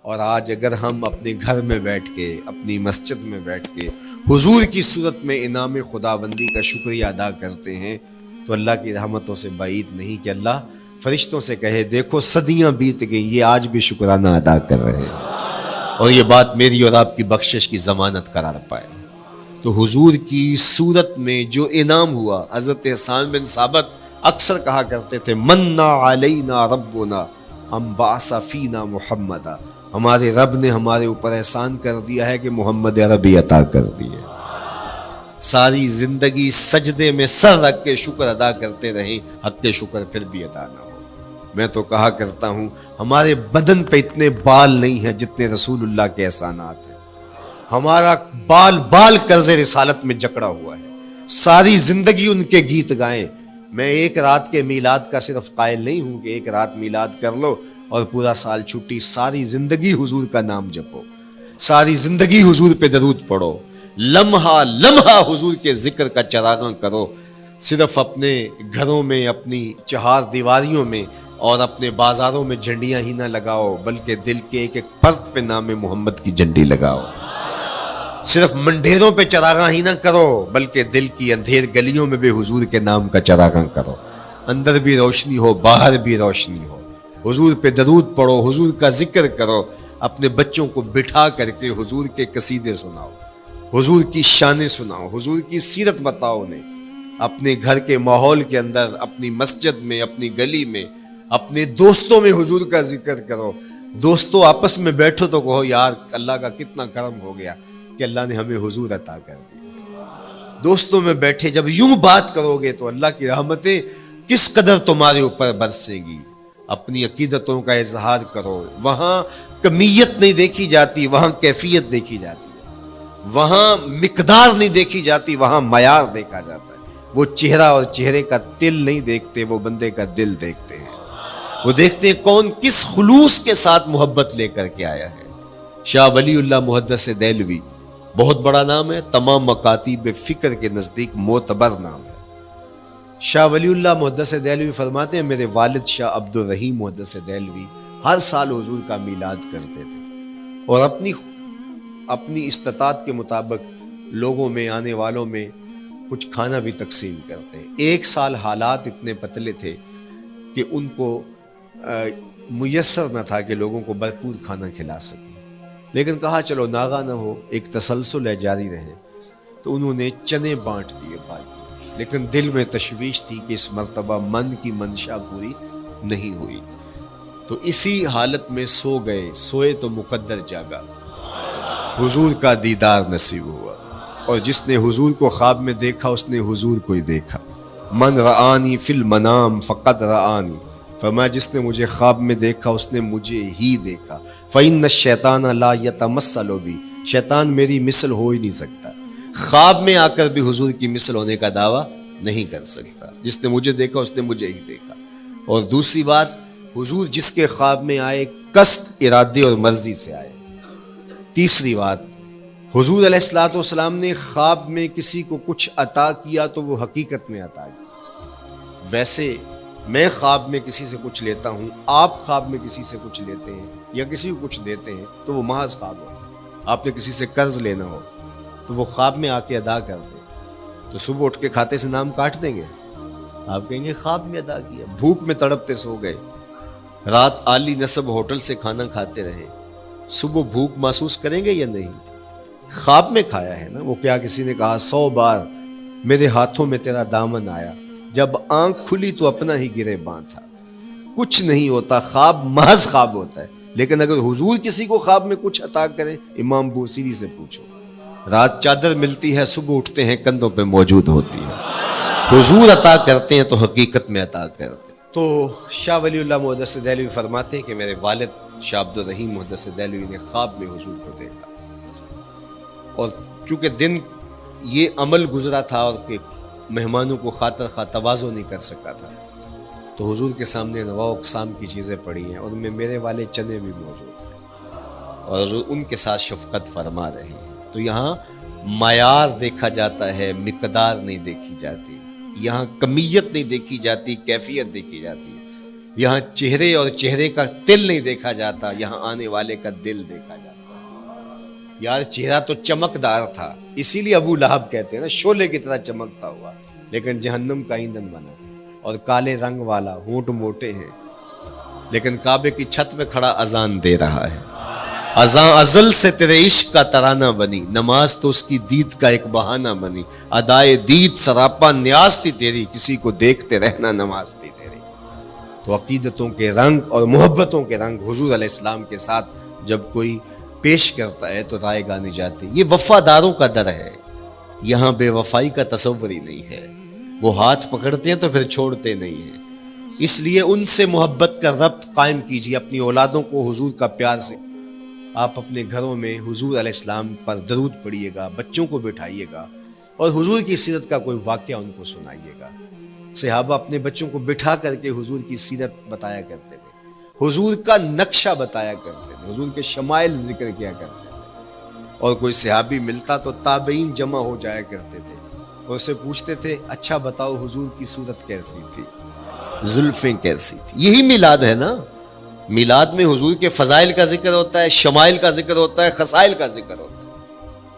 اور آج اگر ہم اپنے گھر میں بیٹھ کے، اپنی مسجد میں بیٹھ کے حضور کی صورت میں انعام خداوندی کا شکریہ ادا کرتے ہیں تو اللہ کی رحمتوں سے بعید نہیں کہ اللہ فرشتوں سے کہے دیکھو صدیاں بیت گئیں، یہ آج بھی شکرانہ ادا کر رہے ہیں، اور یہ بات میری اور آپ کی بخشش کی ضمانت قرار پائے۔ تو حضور کی صورت میں جو انعام ہوا، حضرت حسان بن ثابت اکثر کہا کرتے تھے منا علینا ربنا ام بعث فینا محمدا، ہمارے رب نے ہمارے اوپر احسان کر دیا ہے کہ محمد عربی عطا کر دیے۔ ساری زندگی سجدے میں سر رکھ کے شکر ادا کرتے رہیں، حق کے شکر پھر بھی ادا نہ ہو۔ میں تو کہا کرتا ہوں ہمارے بدن پہ اتنے بال نہیں ہیں جتنے رسول اللہ کے احسانات ہیں، ہمارا بال بال قرض رسالت میں جکڑا ہوا ہے، ساری زندگی ان کے گیت گائیں۔ میں ایک رات کے میلاد کا صرف قائل نہیں ہوں کہ ایک رات میلاد کر لو اور پورا سال چھٹی، ساری زندگی حضور کا نام جپو، ساری زندگی حضور پہ درود پڑھو، لمحہ لمحہ حضور کے ذکر کا چراغاں کرو، صرف اپنے گھروں میں، اپنی چہار دیواریوں میں اور اپنے بازاروں میں جھنڈیاں ہی نہ لگاؤ بلکہ دل کے ایک ایک فرد پہ نام محمد کی جھنڈی لگاؤ، صرف منڈیروں پہ چراغاں ہی نہ کرو بلکہ دل کی اندھیر گلیوں میں بھی حضور کے نام کا چراغاں کرو، اندر بھی روشنی ہو باہر بھی روشنی ہو، حضور پہ درود پڑھو، حضور کا ذکر کرو، اپنے بچوں کو بٹھا کر کے حضور کے قصیدے سناؤ، حضور کی شانیں سناؤ، حضور کی سیرت بتاؤ انہیں، اپنے گھر کے ماحول کے اندر، اپنی مسجد میں، اپنی گلی میں، اپنے دوستوں میں حضور کا ذکر کرو۔ دوستوں آپس میں بیٹھو تو کہو یار اللہ کا کتنا کرم ہو گیا کہ اللہ نے ہمیں حضور عطا کر دیا۔ دوستوں میں بیٹھے جب یوں بات کرو گے تو اللہ کی رحمتیں کس قدر تمہارے اوپر برسیں گی۔ اپنی عقیدتوں کا اظہار کرو، وہاں کمیت نہیں دیکھی جاتی، وہاں کیفیت دیکھی جاتی ہے، وہاں مقدار نہیں دیکھی جاتی، وہاں معیار دیکھا جاتا ہے۔ وہ چہرہ اور چہرے کا تل نہیں دیکھتے، وہ بندے کا دل دیکھتے ہیں، وہ دیکھتے ہیں کون کس خلوص کے ساتھ محبت لے کر کے آیا ہے۔ شاہ ولی اللہ محدث دہلوی بہت بڑا نام ہے، تمام مکاتیب فکر کے نزدیک معتبر نام ہے۔ شاہ ولی اللہ محدث دہلوی فرماتے ہیں میرے والد شاہ عبد الرحیم محدث دہلوی ہر سال حضور کا میلاد کرتے تھے اور اپنی استطاعت کے مطابق لوگوں میں، آنے والوں میں کچھ کھانا بھی تقسیم کرتے۔ ایک سال حالات اتنے پتلے تھے کہ ان کو میسر نہ تھا کہ لوگوں کو بھرپور کھانا کھلا سکیں، لیکن کہا چلو ناغہ نہ ہو، ایک تسلسل ہے جاری رہے، تو انہوں نے چنے بانٹ دیے بھائی، لیکن دل میں تشویش تھی کہ اس مرتبہ من کی منشا پوری نہیں ہوئی، تو اسی حالت میں سو گئے، سوئے تو مقدر جاگا، حضور کا دیدار نصیب ہوا، اور جس نے حضور کو خواب میں دیکھا اس نے حضور کو ہی دیکھا۔ من رآنی فی المنام فقد رآنی، فرمایا جس نے مجھے خواب میں دیکھا اس نے مجھے ہی دیکھا۔ فإن الشیطان لا یتمثل بی، شیطان میری مثل ہو ہی نہیں سکتا، خواب میں آ کر بھی حضور کی مثل ہونے کا دعویٰ نہیں کر سکتا، جس نے مجھے دیکھا اس نے مجھے ہی دیکھا۔ اور دوسری بات، حضور جس کے خواب میں آئے قصد، ارادے اور مرضی سے آئے۔ تیسری بات، حضور علیہ الصلوۃ والسلام نے خواب میں کسی کو کچھ عطا کیا تو وہ حقیقت میں عطا کیا۔ ویسے میں خواب میں کسی سے کچھ لیتا ہوں، آپ خواب میں کسی سے کچھ لیتے ہیں یا کسی کو کچھ دیتے ہیں تو وہ محض خواب ہو۔ آپ نے کسی سے قرض لینا ہو تو وہ خواب میں آ کے ادا کر دے تو صبح اٹھ کے کھاتے سے نام کاٹ دیں گے؟ آپ کہیں گے خواب میں ادا کیا، بھوک میں تڑپتے سو گئے، رات عالی نسب ہوٹل سے کھانا کھاتے رہے، صبح بھوک محسوس کریں گے یا نہیں؟ خواب میں کھایا ہے نا۔ وہ کیا کسی نے کہا 100 بار میرے ہاتھوں میں تیرا دامن آیا، جب آنکھ کھلی تو اپنا ہی گریباں تھا۔ کچھ نہیں ہوتا، خواب محض خواب ہوتا ہے، لیکن اگر حضور کسی کو خواب میں کچھ عطا کریں، امام بوصیری سے پوچھو، رات چادر ملتی ہے، صبح اٹھتے ہیں کندھوں پہ موجود ہوتی ہے۔ حضور عطا کرتے ہیں تو حقیقت میں عطا کرتے ہیں۔ تو شاہ ولی اللہ محدث دہلوی فرماتے ہیں کہ میرے والد شاہ عبد الرحیم محدث دہلوی نے خواب میں حضور کو دیکھا، اور چونکہ دن یہ عمل گزرا تھا اور کہ مہمانوں کو خاطر خواہ تواضع نہیں کر سکا تھا، تو حضور کے سامنے انواع اقسام کی چیزیں پڑی ہیں، اور ان میں میرے والے چنے بھی موجود ہیں اور ان کے ساتھ شفقت فرما رہے ہیں۔ تو یہاں معیار دیکھا جاتا ہے، مقدار نہیں دیکھی جاتی، یہاں کمیت نہیں دیکھی جاتی، کیفیت دیکھی جاتی ہے۔ یہاں چہرے اور چہرے کا تل نہیں دیکھا جاتا، یہاں آنے والے کا دل دیکھا جاتا۔ یار چہرہ تو چمکدار تھا، اسی لیے ابو لہب کہتے ہیں نا شعلے کی طرح چمکتا ہوا، لیکن جہنم کا ایندھن بنا، اور کالے رنگ والا، ہونٹ موٹے ہیں، لیکن کعبے کی چھت میں کھڑا اذان دے رہا ہے۔ اذان ازل سے تیرے عشق کا ترانہ بنی، نماز تو اس کی دید کا ایک بہانہ بنی، ادائے دید سراپا نیاز تھی تیری، کسی کو دیکھتے رہنا نماز تھی تیری۔ تو عقیدتوں کے رنگ اور محبتوں کے رنگ حضور علیہ السلام کے ساتھ جب کوئی پیش کرتا ہے تو رائے گانی جاتی۔ یہ وفاداروں کا در ہے، یہاں بے وفائی کا تصور ہی نہیں ہے۔ وہ ہاتھ پکڑتے ہیں تو پھر چھوڑتے نہیں ہیں، اس لیے ان سے محبت کا ربط قائم کیجیے۔ اپنی اولادوں کو حضور کا پیار سے، آپ اپنے گھروں میں حضور علیہ السلام پر درود پڑھیے گا، بچوں کو بٹھائیے گا، اور حضور کی سیرت کا کوئی واقعہ ان کو سنائیے گا۔ صحابہ اپنے بچوں کو بٹھا کر کے حضور کی سیرت بتایا کرتے تھے، حضور کا نقشہ بتایا کرتے تھے، حضور کے شمائل ذکر کیا کرتے تھے، اور کوئی صحابی ملتا تو تابعین جمع ہو جایا کرتے تھے اور اسے پوچھتے تھے اچھا بتاؤ حضور کی صورت کیسی تھی، زلفیں کیسی تھی۔ یہی میلاد ہے نا، میلاد میں حضور کے فضائل کا ذکر ہوتا ہے، شمائل کا ذکر ہوتا ہے، خصائل کا ذکر ہوتا ہے،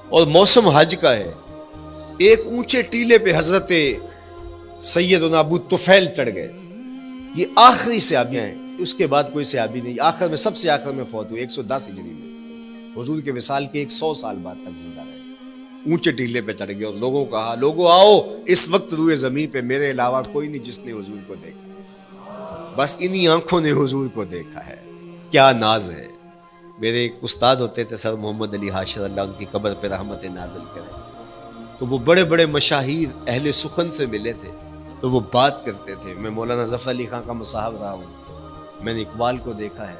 اور موسم حج کا ہے۔ ایک اونچے ٹیلے پہ حضرت سیدنا ابو طفیل چڑھ گئے، یہ آخری صحابی ہیں، اس کے بعد کوئی صحابی نہیں، آخر میں سب سے آخر میں فوت ہوئے 110 ہجری میں، حضور کے وصال کے 100 سال بعد تک زندہ رہے۔ اونچے ٹیلے پہ چڑھ گئے اور لوگوں کو کہا لوگوں آؤ، اس وقت روئے زمین پہ میرے علاوہ کوئی نہیں جس نے حضور کو دیکھا، بس انہی آنکھوں نے حضور کو دیکھا ہے، کیا ناز ہے۔ میرے ایک استاد ہوتے تھے سر محمد علی حاشر، اللہ ان کی قبر پہ رحمت نازل کرے، تو وہ بڑے بڑے مشاہیر اہل سخن سے ملے تھے، تو وہ بات کرتے تھے۔ میں مولانا ظفر علی خان کا مصاحب رہا ہوں، میں نے اقبال کو دیکھا ہے،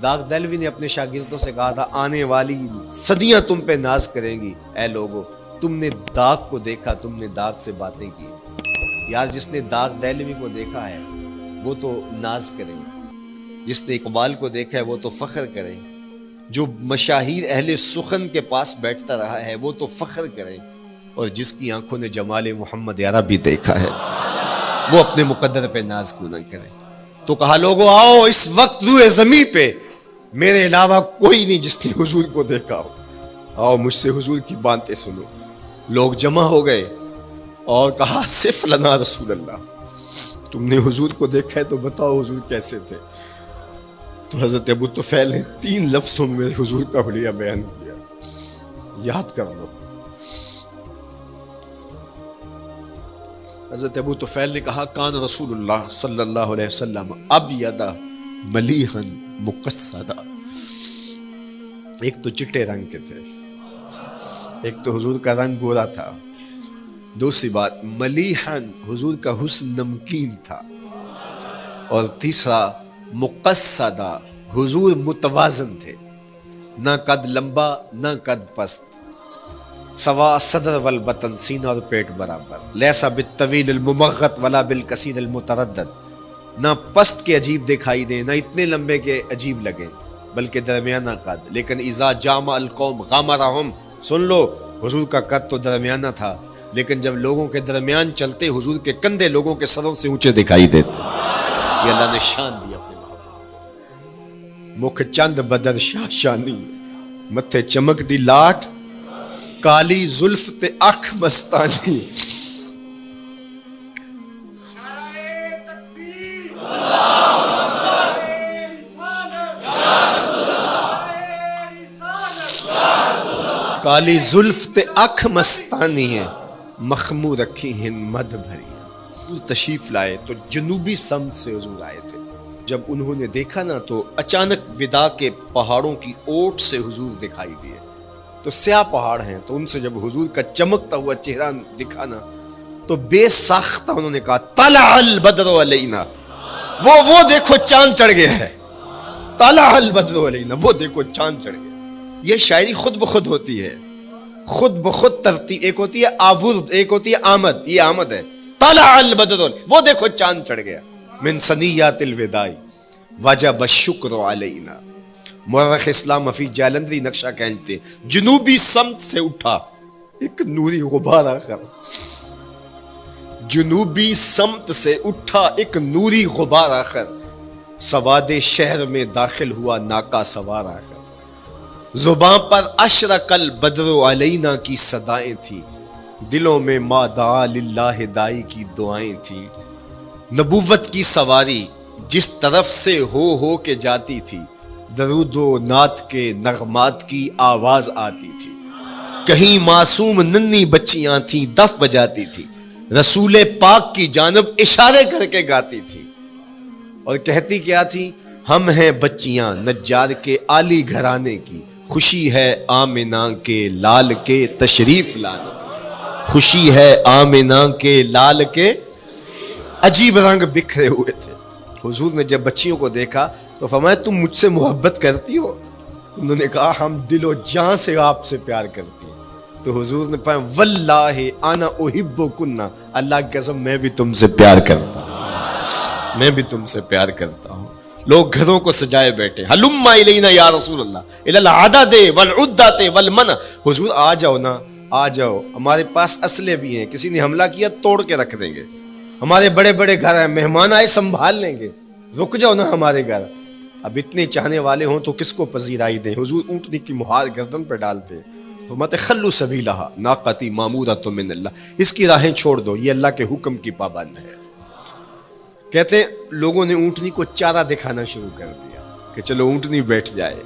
داغ دہلوی نے اپنے شاگردوں سے کہا تھا آنے والی صدیاں تم پہ ناز کریں گی، اے لوگو تم نے داغ کو دیکھا، تم نے داغ سے باتیں کی۔ یار جس نے داغ دہلوی کو دیکھا ہے وہ تو ناز کریں، جس نے اقبال کو دیکھا ہے وہ تو فخر کریں، جو مشاہیر اہل سخن کے پاس بیٹھتا رہا ہے وہ تو فخر کریں، اور جس کی آنکھوں نے جمال محمد عربی دیکھا ہے وہ اپنے مقدر پہ ناز کیوں نہ کرے۔ تو کہا لوگوں آؤ، اس وقت روئے زمین پہ میرے علاوہ کوئی نہیں جس نے حضور کو دیکھا ہو، آؤ مجھ سے حضور کی باتیں سنو۔ لوگ جمع ہو گئے اور کہا صف لنا رسول اللہ، تم نے حضور کو دیکھا ہے تو بتاؤ حضور کیسے تھے۔ تو حضرت ابو طفیل نے 3 لفظوں میں حضور کا حلیہ بیان کیا، یاد کر لو۔ حضرت ابو طفیل نے کہا کان رسول اللہ صلی اللہ علیہ وسلم ابیض ملیحا مقصدا، ایک تو چٹے رنگ کے تھے، ایک تو حضور کا رنگ گورا تھا، دوسری بات ملیحن حضور کا حسن نمکین تھا، اور تیسرا مقصدا حضور متوازن تھے، نہ قد لمبا نہ قد پست، سوا صدر والبطن سینہ اور پیٹ برابر، لیسا بالطویل الممغط ولا بالکثیر المتردد، نہ پست کے عجیب دکھائی دیں نہ اتنے لمبے کے عجیب لگے بلکہ درمیانہ قد، لیکن اذا جامع القوم غامرہم، سن لو حضور کا قد تو درمیانہ تھا، لیکن جب لوگوں کے درمیان چلتے حضور کے کندھے لوگوں کے سروں سے اونچے دکھائی دیتے۔ یہ اللہ نے شان دیا اپنے مکھ چند بدر شاہ شانی، متھے چمک دی لاٹ، کالی زلف تے اکھ مستانی۔ کالی زلف تے اکھ مستانی ہے، مخمور رکھی ہند مد بھری۔ تشریف لائے تو جنوبی سمت سے حضور آئے تھے، جب انہوں نے دیکھا نا تو اچانک ودا کے پہاڑوں کی اوٹ سے حضور دکھائی دیے، تو سیاہ پہاڑ ہیں، تو ان سے جب حضور کا چمکتا ہوا چہرہ دکھا نا تو بے ساختہ انہوں نے کہا طلع البدر علینا، وہ دیکھو چاند چڑھ گیا ہے، طلع البدر علینا، وہ دیکھو چاند چڑھ گیا۔ یہ شاعری خود بخود ہوتی ہے، خود بخود ترتیب، ایک ہوتی ہے آورد، ایک ہوتی ہے آمد، یہ آمد ہے۔ طلع البدر، وہ دیکھو چاند چڑھ گیا۔ من ثنیات الوداع وجب الشکر علینا، مورخ اسلام حفیظ جالندری نقشہ کہتے جنوبی سمت سے اٹھا ایک نوری غبار آخر، جنوبی سمت سے اٹھا ایک نوری غبار آخر، سواد شہر میں داخل ہوا ناکا سوار آ کر، زباں پر اشرق البدر علینا کی صدائیں تھیں، دلوں میں ما دعا للہ دائی کی دعائیں تھیں۔ نبوت کی سواری جس طرف سے ہو کے جاتی تھی، درود و نعت کے نغمات کی آواز آتی تھی۔ کہیں معصوم ننھی بچیاں تھیں دف بجاتی تھی، رسول پاک کی جانب اشارے کر کے گاتی تھی، اور کہتی کیا تھی؟ ہم ہیں بچیاں نجار کے عالی گھرانے کی، خوشی ہے آمنہ کے لال کے تشریف لانے، خوشی ہے آمنہ کے لال کے۔ عجیب رنگ بکھرے ہوئے تھے۔ حضور نے جب بچیوں کو دیکھا تو فرمایا تم مجھ سے محبت کرتی ہو؟ انہوں نے کہا ہم دل و جان سے آپ سے پیار کرتی ہیں۔ تو حضور نے فرمایا واللہ انا احبکن، اللہ کی قسم میں بھی تم سے پیار کرتا ہوں، میں بھی تم سے پیار کرتا ہوں۔ لوگ گھروں کو سجائے بیٹھے، ہلم الینا یا رسول اللہ الی العدد والعدۃ والمنع، حضور آ جاؤ نا، آ جاؤ، ہمارے پاس اسلحے بھی ہیں، کسی نے حملہ کیا توڑ کے رکھ دیں گے، ہمارے بڑے بڑے گھر ہیں، مہمان آئے سنبھال لیں گے، رک جاؤ نا ہمارے گھر۔ اب اتنے چاہنے والے ہوں تو کس کو پذیرائی دیں؟ حضور اونٹنی کی مہار گردن پہ ڈالتے، فرماتے خلو سبیلہا ناقتی مامورۃ من اللہ، اس کی راہیں چھوڑ دو، یہ اللہ کے حکم کی پابند ہے۔ کہتے ہیں لوگوں نے اونٹنی کو چارہ دکھانا شروع کر دیا کہ چلو اونٹنی بیٹھ جائے۔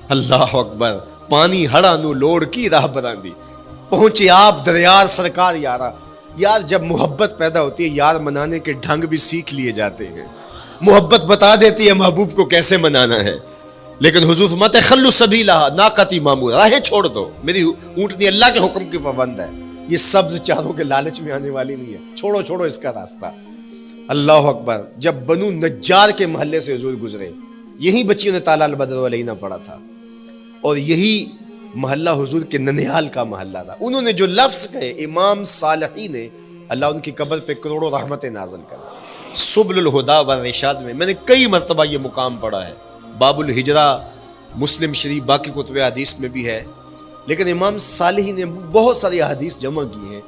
اللہ اکبر، پانی ہڑا نو لوڑ کی راہ براندی، پہنچے آپ دریار سرکار یارا۔ یار جب محبت پیدا ہوتی ہے یار منانے کے ڈھنگ بھی سیکھ لیے جاتے ہیں، محبت بتا دیتی ہے محبوب کو کیسے منانا ہے۔ لیکن حضور فرماتے خلو سبیلہ ناقتی مامور، راہیں چھوڑ دو، میری اونٹنی اللہ کے حکم کی پابند ہے، یہ سبز چاروں کے لالچ میں آنے والی نہیں ہے، چھوڑو چھوڑو اس کا راستہ۔ اللہ اکبر، جب بنو نجار کے محلے سے حضور گزرے، یہی بچیوں نے تالا البدر علینا پڑھا تھا، اور یہی محلہ حضور کے ننیال کا محلہ تھا۔ انہوں نے جو لفظ کہے امام صالحی نے، اللہ ان کی قبر پہ کروڑوں رحمتیں نازل کرے۔ سبل الہدا والرشاد میں نے کئی مرتبہ یہ مقام پڑھا ہے، باب الہجرہ مسلم شریف باقی کتب حدیث میں بھی ہے، لیکن امام صالحی نے بہت ساری حدیث جمع کی ہیں،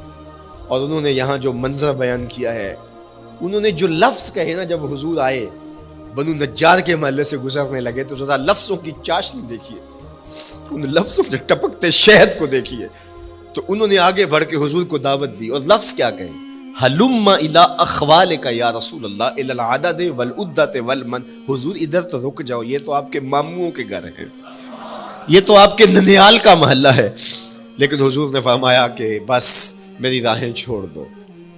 اور انہوں نے یہاں جو منظر بیان کیا ہے، انہوں نے جو لفظ کہے نا، جب حضور آئے بنو نجار کے محلے سے گزرنے لگے تو ذرا لفظوں کی چاشنی دیکھیے، ان لفظوں سے ٹپکتے شہد کو دیکھیے۔ تو انہوں نے آگے بڑھ کے حضور کو دعوت دی، اور لفظ کیا کہیں؟ ہلم الی اخوالک یا رسول اللہ الی العدد والعدۃ والمن، حضور ادھر تو رک جاؤ، یہ تو آپ کے ماموں کے گھر ہیں، یہ تو آپ کے ننیال کا محلہ ہے۔ لیکن حضور نے فرمایا کہ بس میری راہیں چھوڑ دو۔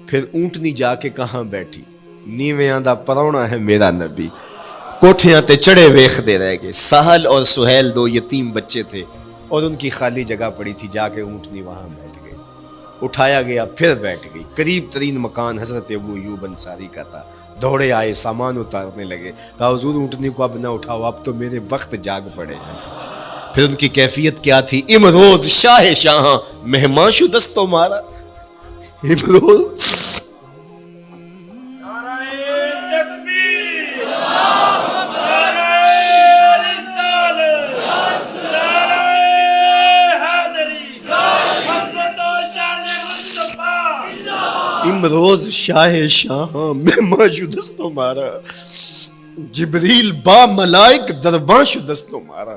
پھر اونٹنی جا کے کہاں بیٹھی؟ نیویاں دا پرونا ہے میرا نبی، کوٹھیاں تے چڑھے ویخ دے رہ گئے۔ سہل اور سہیل دو یتیم بچے تھے، اور ان کی خالی جگہ پڑی تھی، جا کے اونٹنی وہاں بیٹھ گئی، اٹھایا گیا پھر بیٹھ گئی۔ قریب ترین مکان حضرت ابو ایوب انصاری کا تھا، دوڑے آئے سامان اتارنے لگے، کہا حضور اونٹنی کو اب نہ اٹھاؤ، اب تو میرے وقت جاگ پڑے ہیں۔ پھر ان کی کیفیت کیا تھی؟ امروز شاہ شاہاں مہمان شدست و مارا، امروز امروز شاہ شاہاں مہمان شدست و مارا، جبریل با ملائک درباں شدست و مارا۔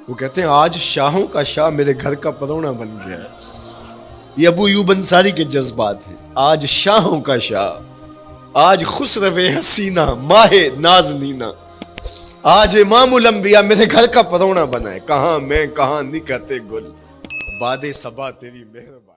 وہ کہتے ہیں آج شاہوں کا شاہ میرے گھر کا پرونا بن گیا ہے۔ یہ ابو ایوب انصاری کے جذبات ہیں۔ آج شاہوں کا شاہ، آج خسرو حسینہ ماہ نازنینہ، آج امام الانبیاء میرے گھر کا پرونا بنا ہے۔ کہاں میں کہاں نکہت گل، باد صبا تیری مہربانی۔